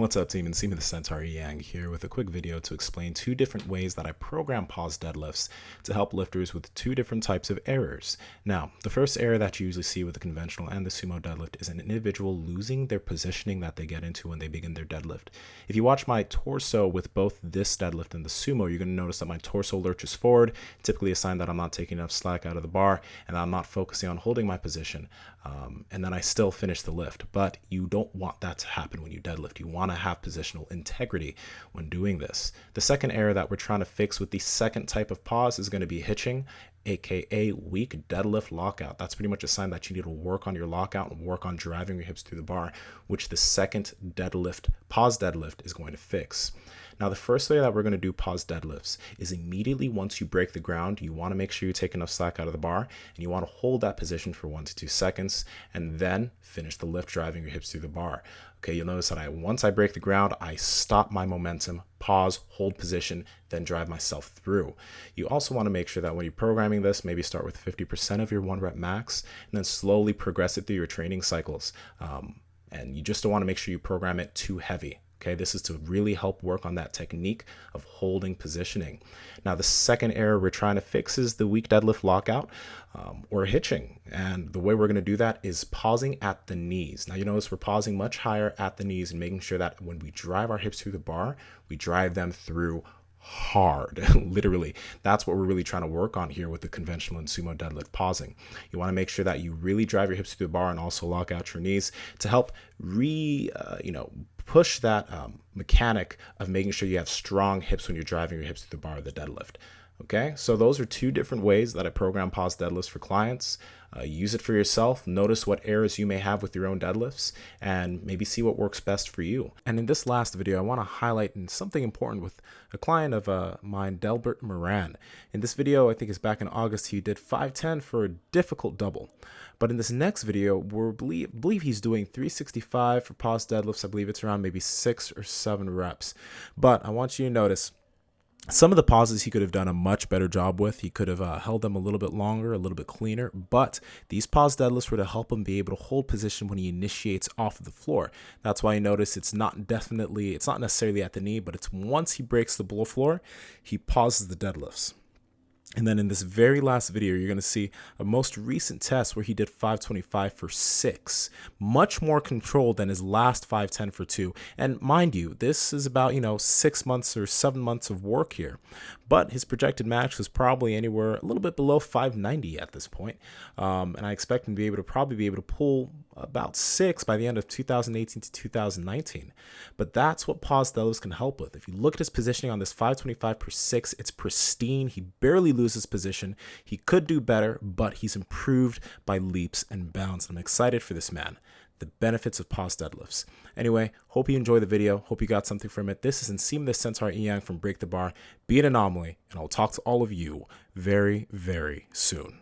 What's up, team? And SUMO the Centaur Yang here with a quick video to explain two different ways that I program paused deadlifts to help lifters with two different types of errors. Now, the first error that you usually see with the conventional and the sumo deadlift is an individual losing their positioning that they get into when they begin their deadlift. If you watch my torso with both this deadlift and the sumo, you're going to notice that my torso lurches forward, typically a sign that I'm not taking enough slack out of the bar and I'm not focusing on holding my position. And then I still finish the lift, but you don't want that to happen when you deadlift. You want to have positional integrity when doing this. The second error that we're trying to fix with the second type of pause is going to be hitching, aka weak deadlift lockout. That's pretty much a sign that you need to work on your lockout and work on driving your hips through the bar, which the second deadlift, pause deadlift, is going to fix. Now, the first way that we're going to do pause deadlifts is immediately once you break the ground, you want to make sure you take enough slack out of the bar and you want to hold that position for 1 to 2 seconds and then finish the lift driving your hips through the bar. Okay, you'll notice that once I break the ground, I stop my momentum, pause, hold position, then drive myself through. You also want to make sure that when you're programming this, maybe start with 50% of your 1 rep max and then slowly progress it through your training cycles. And you just don't want to make sure you program it too heavy. Okay, this is to really help work on that technique of holding positioning. Now, the second error we're trying to fix is the weak deadlift lockout or hitching. And the way we're going to do that is pausing at the knees. Now, you notice we're pausing much higher at the knees and making sure that when we drive our hips through the bar, we drive them through hard. Literally, that's what we're really trying to work on here with the conventional and sumo deadlift pausing. You want to make sure that you really drive your hips through the bar and also lock out your knees to help push that mechanic of making sure you have strong hips when you're driving your hips through the bar of the deadlift. Okay, so those are two different ways that I program pause deadlifts for clients. Use it for yourself. Notice what errors you may have with your own deadlifts and maybe see what works best for you. And in this last video, I want to highlight something important with a client of mine, Delbert Moran. In this video, I think it's back in August, he did 510 for a difficult double. But in this next video, we believe he's doing 365 for pause deadlifts. I believe it's around maybe 6 or 7 reps. But I want you to notice some of the pauses he could have done a much better job with. He could have held them a little bit longer, a little bit cleaner, but these pause deadlifts were to help him be able to hold position when he initiates off of the floor. That's why you notice it's not necessarily at the knee, but it's once he breaks the blow floor, he pauses the deadlifts. And then in this very last video, you're going to see a most recent test where he did 525 for 6, much more controlled than his last 510 for 2. And mind you, this is about, 6 months or 7 months of work here. But his projected max was probably anywhere a little bit below 590 at this point. And I expect him to probably be able to pull about 6 by the end of 2018 to 2019. But that's what pause deadlifts can help with. If you look at his positioning on this 525 per 6, it's pristine. He barely loses position. He could do better, but he's improved by leaps and bounds. I'm excited for this man. The benefits of pause deadlifts. Anyway, hope you enjoy the video. Hope you got something from it. This is SUMO the Centaur Yang from Break the Bar. Be an anomaly, and I'll talk to all of you very, very soon.